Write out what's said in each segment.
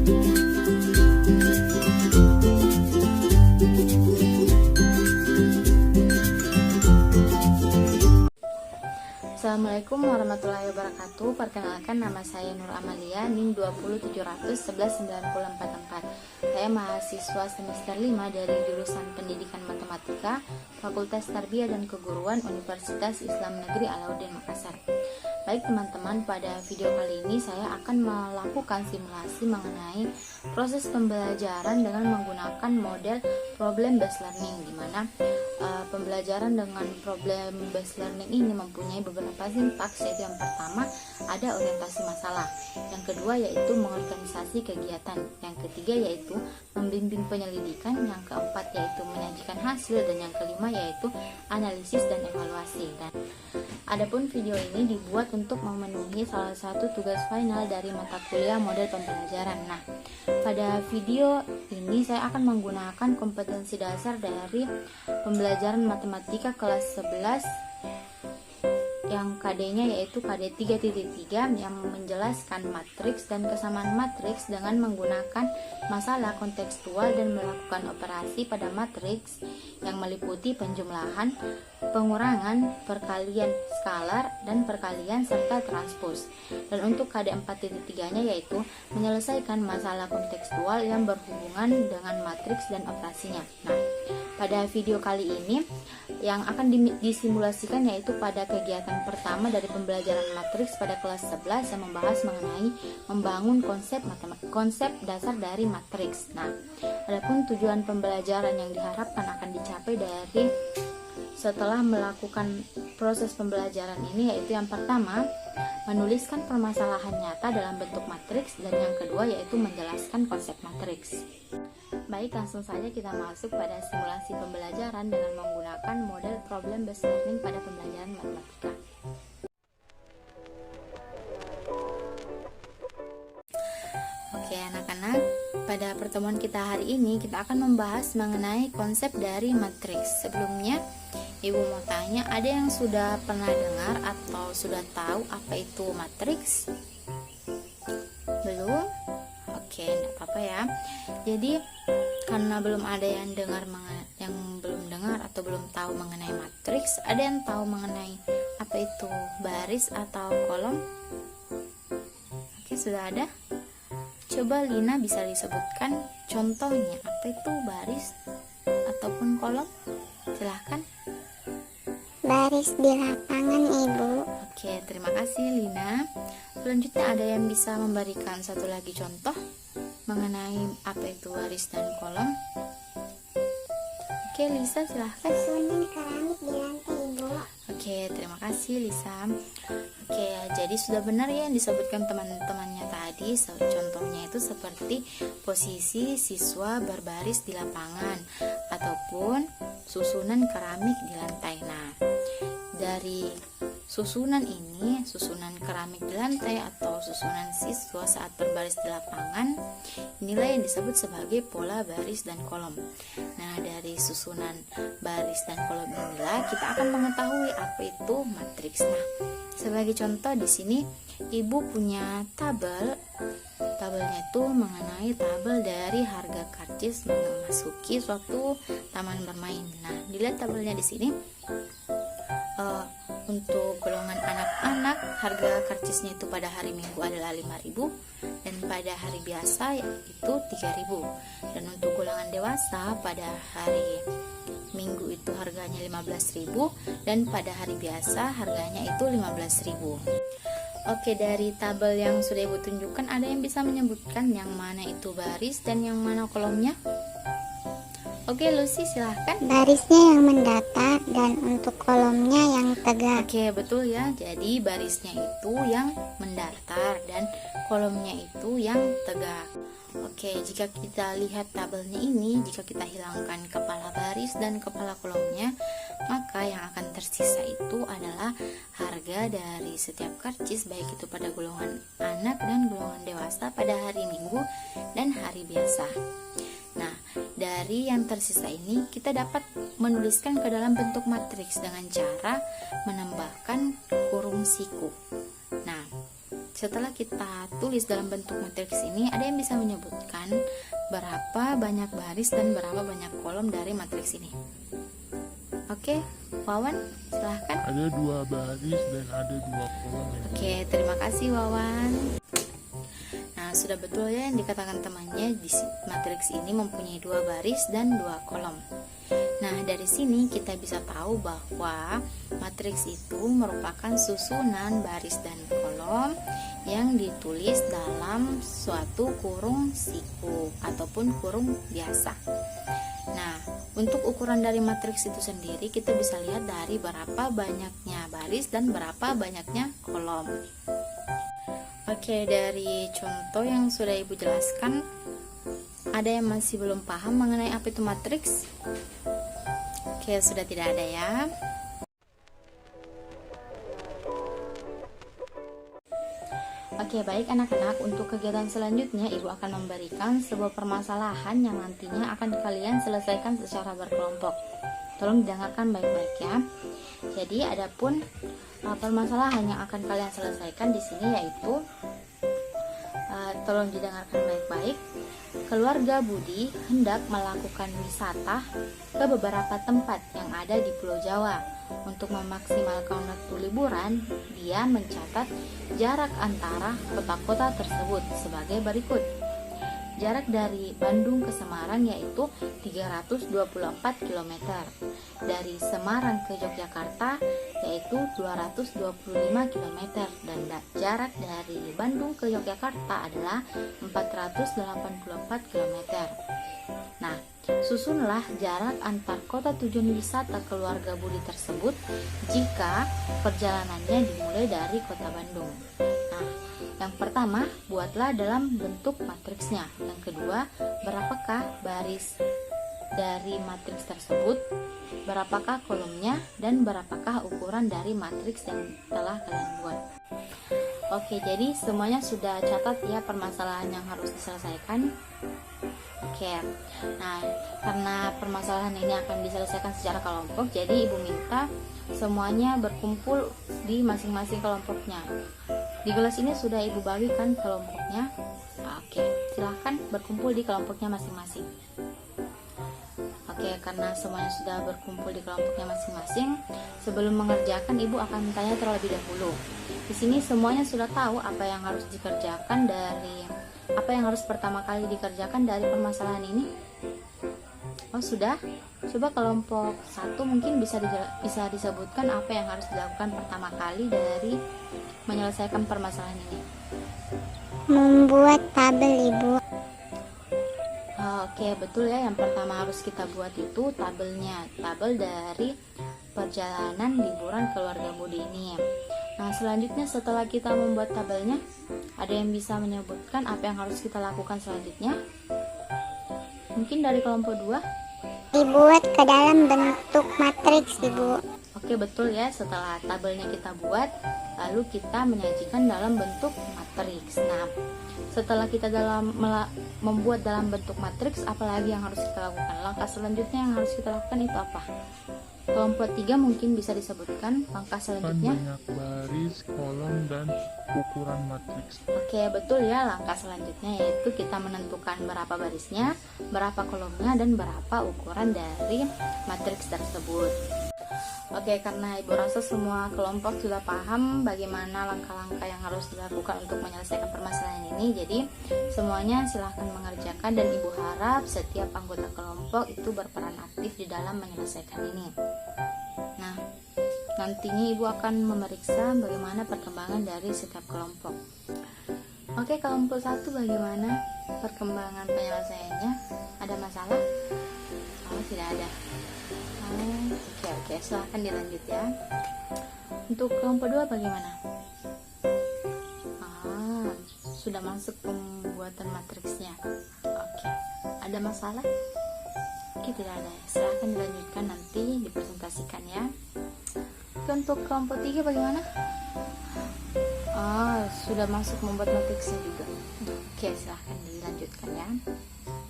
Assalamualaikum warahmatullahi wabarakatuh. Perkenalkan, nama saya Nur Amalia, NIM 207111944. Saya mahasiswa semester 5 dari jurusan Pendidikan Matematika, Fakultas Tarbiyah dan Keguruan Universitas Islam Negeri Alauddin Makassar. Baik teman-teman, pada video kali ini saya akan melakukan simulasi mengenai proses pembelajaran dengan menggunakan model problem based learning, di mana pembelajaran dengan problem based learning ini mempunyai beberapa sintaks, yaitu yang pertama ada orientasi masalah, yang kedua yaitu mengorganisasi kegiatan, yang ketiga yaitu membimbing penyelidikan, yang keempat yaitu menyajikan hasil, dan yang kelima yaitu analisis dan evaluasi. Dan adapun video ini dibuat untuk memenuhi salah satu tugas final dari mata kuliah model pembelajaran. Nah, pada video ini saya akan menggunakan kompetensi dasar dari pembelajaran matematika kelas 11 yang KD-nya yaitu KD 3.3 yang menjelaskan matriks dan kesamaan matriks dengan menggunakan masalah kontekstual dan melakukan operasi pada matriks yang meliputi penjumlahan, pengurangan, perkalian skalar, dan perkalian serta transpos. Dan untuk KD 4.3-nya yaitu menyelesaikan masalah kontekstual yang berhubungan dengan matriks dan operasinya. Nah, pada video kali ini yang akan disimulasikan yaitu pada kegiatan pertama dari pembelajaran matriks pada kelas 11 yang membahas mengenai membangun konsep dasar dari matriks. Nah, adapun tujuan pembelajaran yang diharapkan akan dicapai dari setelah melakukan proses pembelajaran ini yaitu yang pertama menuliskan permasalahan nyata dalam bentuk matriks, dan yang kedua yaitu menjelaskan konsep matriks. Baik, langsung saja kita masuk pada simulasi pembelajaran dengan menggunakan model problem based learning pada pembelajaran matematika. Oke anak-anak, pada pertemuan kita hari ini kita akan membahas mengenai konsep dari matriks. Sebelumnya Ibu mau tanya, ada yang sudah pernah dengar atau sudah tahu apa itu matriks? Belum? Oke, enggak apa-apa ya. Jadi karena belum ada yang belum dengar atau belum tahu mengenai matriks, ada yang tahu mengenai apa itu baris atau kolom? Oke, sudah ada? Coba Lina bisa disebutkan contohnya, apa itu baris ataupun kolom? Silahkan. Baris di lapangan, Ibu. Oke, terima kasih Lina. Selanjutnya ada yang bisa memberikan satu lagi contoh mengenai apa itu baris dan kolom? Oke, Lisa silahkan. Susunan keramik di lantai, Ibu. Oke, terima kasih Lisa. Oke, jadi sudah benar ya yang disebutkan teman-temannya tadi. Contohnya itu seperti posisi siswa berbaris di lapangan ataupun susunan keramik di lantai. Nah, dari susunan ini, susunan keramik di lantai atau susunan siswa saat berbaris di lapangan, inilah yang disebut sebagai pola baris dan kolom. Nah, dari susunan baris dan kolom inilah kita akan mengetahui apa itu matriks. Nah, sebagai contoh di sini Ibu punya tabel. Tabelnya itu mengenai tabel dari harga karcis memasuki suatu taman bermain. Nah, dilihat tabelnya di sini. Untuk golongan anak-anak harga karcisnya itu pada hari Minggu adalah 5.000 dan pada hari biasa itu 3.000. Dan untuk golongan dewasa pada hari Minggu itu harganya 15.000 dan pada hari biasa harganya itu 15.000. Oke, dari tabel yang sudah Ibu tunjukkan ada yang bisa menyebutkan yang mana itu baris dan yang mana kolomnya? Oke, Lucy silahkan. Barisnya yang mendatar dan untuk kolomnya yang tegak. Oke, betul ya. Jadi barisnya itu yang mendatar dan kolomnya itu yang tegak. Oke, jika kita lihat tabelnya ini, jika kita hilangkan kepala baris dan kepala kolomnya, maka yang akan tersisa itu adalah harga dari setiap karcis, baik itu pada golongan anak dan golongan dewasa pada hari Minggu dan hari biasa. Nah, dari yang tersisa ini kita dapat menuliskan ke dalam bentuk matriks dengan cara menambahkan kurung siku. Nah, setelah kita tulis dalam bentuk matriks ini, ada yang bisa menyebutkan berapa banyak baris dan berapa banyak kolom dari matriks ini? Oke, Wawan, silahkan. Ada 2 baris dan ada 2 kolom. Oke, terima kasih Wawan. Nah, sudah betul ya yang dikatakan temannya, di matriks ini mempunyai 2 baris dan 2 kolom. Nah, dari sini kita bisa tahu bahwa matriks itu merupakan susunan baris dan kolom yang ditulis dalam suatu kurung siku ataupun kurung biasa. Nah, untuk ukuran dari matriks itu sendiri kita bisa lihat dari berapa banyaknya baris dan berapa banyaknya kolom. Oke, dari contoh yang sudah Ibu jelaskan, ada yang masih belum paham mengenai apa itu matriks? Oke, sudah tidak ada ya. Oke, baik anak-anak, untuk kegiatan selanjutnya Ibu akan memberikan sebuah permasalahan yang nantinya akan kalian selesaikan secara berkelompok. Tolong didengarkan baik-baik ya. Jadi, adapun permasalahan yang akan kalian selesaikan di sini yaitu tolong didengarkan baik-baik. Keluarga Budi hendak melakukan wisata ke beberapa tempat yang ada di Pulau Jawa. Untuk memaksimalkan waktu liburan, dia mencatat jarak antara kota-kota tersebut sebagai berikut. Jarak dari Bandung ke Semarang yaitu 324 km. Dari Semarang ke Yogyakarta yaitu 225 km. Dan jarak dari Bandung ke Yogyakarta adalah 484 km. Nah, susunlah jarak antar kota tujuan wisata keluarga Budi tersebut jika perjalanannya dimulai dari kota Bandung. Nah, yang pertama, buatlah dalam bentuk matriksnya. Yang kedua, berapakah baris dari matriks tersebut, berapakah kolomnya, dan berapakah ukuran dari matriks yang telah kalian buat. Oke, jadi semuanya sudah catat ya permasalahan yang harus diselesaikan. Oke, nah karena permasalahan ini akan diselesaikan secara kelompok, jadi Ibu minta semuanya berkumpul di masing-masing kelompoknya. Di kelas ini sudah Ibu bagikan kelompoknya. Oke, silahkan berkumpul di kelompoknya masing-masing. Oke, karena semuanya sudah berkumpul di kelompoknya masing-masing, sebelum mengerjakan Ibu akan tanya terlebih dahulu. Di sini semuanya sudah tahu apa yang harus dikerjakan apa yang harus pertama kali dikerjakan dari permasalahan ini? Oh, sudah? Coba kelompok 1 mungkin bisa disebutkan apa yang harus dilakukan pertama kali dari menyelesaikan permasalahan ini. Membuat tabel, Ibu. Oke, betul ya, yang pertama harus kita buat itu tabelnya, tabel dari perjalanan liburan keluarga Budi ini. Nah, selanjutnya setelah kita membuat tabelnya, ada yang bisa menyebutkan apa yang harus kita lakukan selanjutnya? Mungkin dari kelompok 2? Dibuat ke dalam bentuk matriks, Ibu. Oke, betul ya, setelah tabelnya kita buat, lalu kita menyajikan dalam bentuk matriks. Nah, setelah kita membuat dalam bentuk matriks, apalagi yang harus kita lakukan? Langkah selanjutnya yang harus kita lakukan itu apa? Kelompok 3 mungkin bisa disebutkan langkah selanjutnya. Banyak baris, kolom, dan ukuran matriks. Oke, betul ya, langkah selanjutnya yaitu kita menentukan berapa barisnya, berapa kolomnya, dan berapa ukuran dari matriks tersebut. Oke, karena Ibu rasa semua kelompok sudah paham bagaimana langkah-langkah yang harus dilakukan untuk menyelesaikan permasalahan ini, jadi semuanya silahkan mengerjakan dan Ibu harap setiap anggota kelompok itu berperan aktif di dalam menyelesaikan ini. Nah, nantinya Ibu akan memeriksa bagaimana perkembangan dari setiap kelompok. Oke, kelompok 1 bagaimana perkembangan penyelesaiannya? Ada masalah? Oh, tidak ada. Oke, silahkan dilanjut ya. Untuk kelompok 2 bagaimana? Sudah masuk pembuatan matriksnya. Oke, ada masalah? Oke, tidak ada. Silahkan dilanjutkan, nanti dipresentasikan ya. Untuk kelompok 3 bagaimana? Sudah masuk membuat matriksnya juga. Oke, silahkan dilanjutkan ya.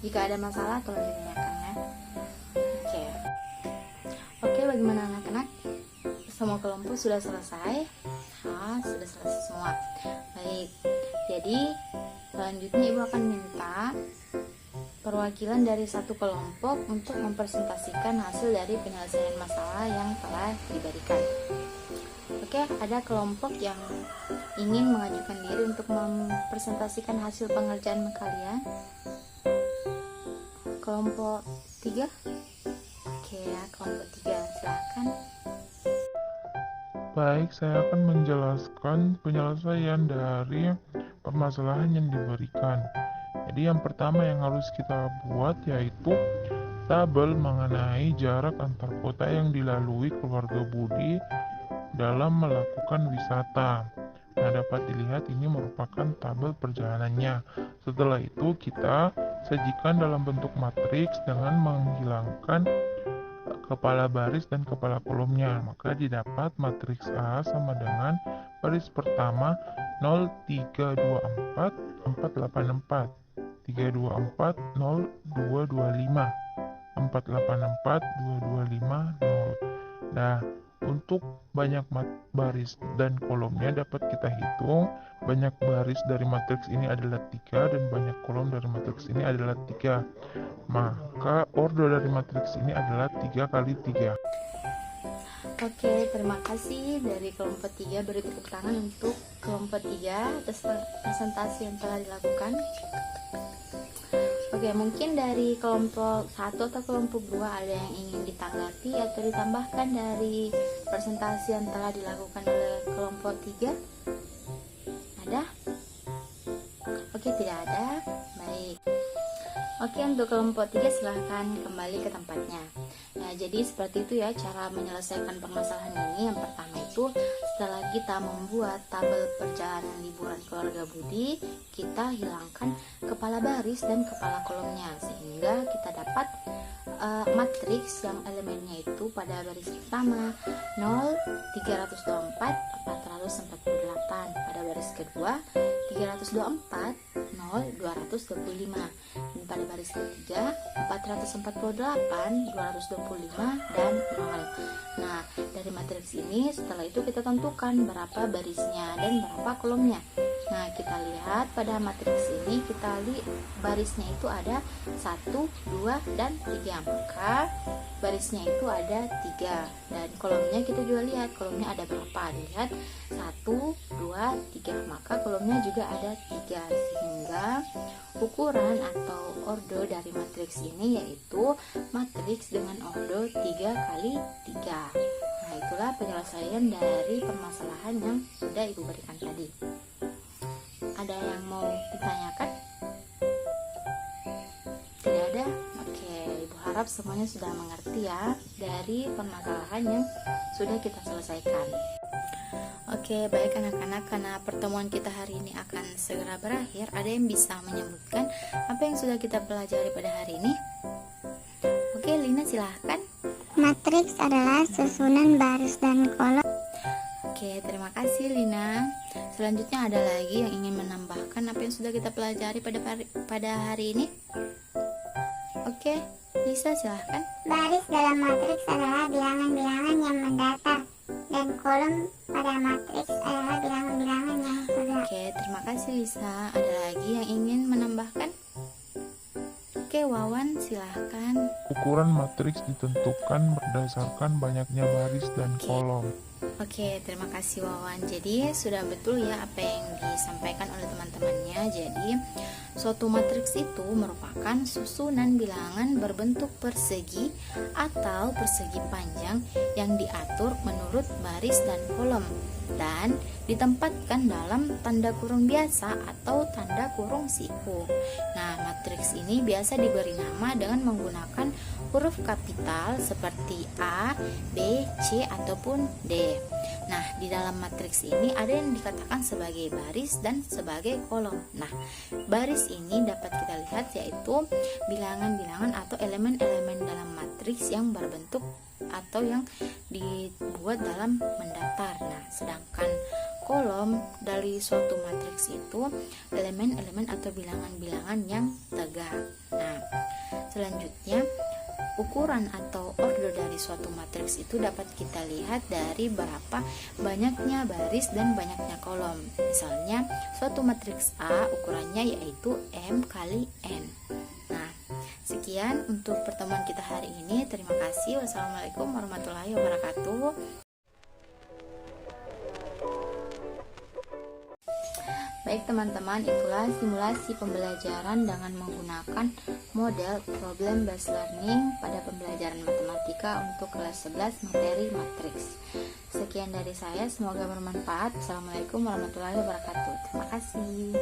Jika ada masalah tolong ditanyakan ya. Oke, bagaimana anak-anak? Semua kelompok sudah selesai? Apakah sudah selesai semua? Baik, jadi selanjutnya Ibu akan minta perwakilan dari satu kelompok untuk mempresentasikan hasil dari penyelesaian masalah yang telah diberikan. Oke, ada kelompok yang ingin mengajukan diri untuk mempresentasikan hasil pengerjaan kalian? Kelompok 3? Oke ya, kelompok 3, silahkan. Baik, saya akan menjelaskan penyelesaian dari permasalahan yang diberikan. Jadi yang pertama yang harus kita buat yaitu tabel mengenai jarak antar kota yang dilalui keluarga Budi dalam melakukan wisata. Nah, dapat dilihat ini merupakan tabel perjalanannya. Setelah itu kita sajikan dalam bentuk matriks dengan menghilangkan kepala baris dan kepala kolomnya. Maka didapat matriks A sama dengan baris pertama 0324 484, 324 0225, 484 225 0. Nah, untuk banyak baris dan kolomnya dapat kita hitung. Banyak baris dari matriks ini adalah 3 dan banyak kolom dari matriks ini adalah 3. Maka order dari matriks ini adalah 3 kali 3. Oke, terima kasih dari kelompok 3. Beri tepuk tangan untuk kelompok 3 atas presentasi yang telah dilakukan. Oke, mungkin dari kelompok 1 atau kelompok 2 ada yang ingin ditanggapi atau ditambahkan dari presentasi yang telah dilakukan oleh kelompok 3? Ada? Oke, tidak ada. Baik. Oke, untuk kelompok 3 silahkan kembali ke tempatnya. Nah, jadi seperti itu ya cara menyelesaikan permasalahan ini. Yang pertama itu setelah kita membuat tabel perjalanan liburan keluarga Budi, kita hilangkan kepala baris dan kepala kolomnya sehingga kita dapat matriks yang elemennya itu pada baris pertama 0 324 448, pada baris kedua 324 0 225, dan pada baris ketiga 448 225 dan 0. Nah, dari matriks ini setelah itu kita tentukan berapa barisnya dan berapa kolomnya. Nah, kita lihat pada matriks ini barisnya itu ada 1, 2, dan 3. Maka barisnya itu ada 3 dan kolomnya kita juga lihat kolomnya ada berapa. Dilihat 1, 2, 3, maka kolomnya juga ada 3 sehingga ukuran atau ordo dari matriks ini yaitu matriks dengan ordo 3 kali 3. Nah, itulah penyelesaian dari permasalahan yang sudah Ibu berikan tadi. Ada yang mau ditanyakan? Tidak ada? Oke, Ibu harap semuanya sudah mengerti ya dari permasalahan yang sudah kita selesaikan. Oke, baik anak-anak, karena pertemuan kita hari ini akan segera berakhir, ada yang bisa menyebutkan apa yang sudah kita pelajari pada hari ini? Oke, Lina silahkan. Matriks adalah susunan baris dan kolom. Oke, terima kasih Lina. Selanjutnya ada lagi yang ingin menambahkan apa yang sudah kita pelajari pada hari ini? Oke, Lisa silahkan. Baris dalam matriks adalah bilangan-bilangan yang mendatar dan kolom pada matriks adalah bilangan-bilangan yang tegak. Oke, terima kasih Lisa. Ada lagi yang ingin menambahkan? Oke, Wawan silahkan. Ukuran matriks ditentukan berdasarkan banyaknya baris dan kolom. Oke, terima kasih Wawan. Jadi sudah betul ya apa yang disampaikan oleh teman-temannya. Jadi suatu matriks itu merupakan susunan bilangan berbentuk persegi atau persegi panjang yang diatur menurut baris dan kolom dan ditempatkan dalam tanda kurung biasa atau tanda kurung siku. Nah, matriks ini biasa diberi nama dengan menggunakan huruf kapital seperti A, B, C, ataupun D. Nah, di dalam matriks ini ada yang dikatakan sebagai baris dan sebagai kolom. Nah, baris ini dapat kita lihat yaitu bilangan-bilangan atau elemen-elemen dalam matriks yang berbentuk atau yang dibuat dalam mendatar. Nah, sedangkan kolom dari suatu matriks itu elemen-elemen atau bilangan-bilangan yang tegak. Nah, selanjutnya ukuran atau order dari suatu matriks itu dapat kita lihat dari berapa banyaknya baris dan banyaknya kolom. Misalnya, suatu matriks A ukurannya yaitu M kali N. Nah, sekian untuk pertemuan kita hari ini. Terima kasih. Wassalamualaikum warahmatullahi wabarakatuh. Baik teman-teman, itulah simulasi pembelajaran dengan menggunakan model problem based learning pada pembelajaran matematika untuk kelas 11 materi matriks. Sekian dari saya, semoga bermanfaat. Assalamualaikum warahmatullahi wabarakatuh. Terima kasih.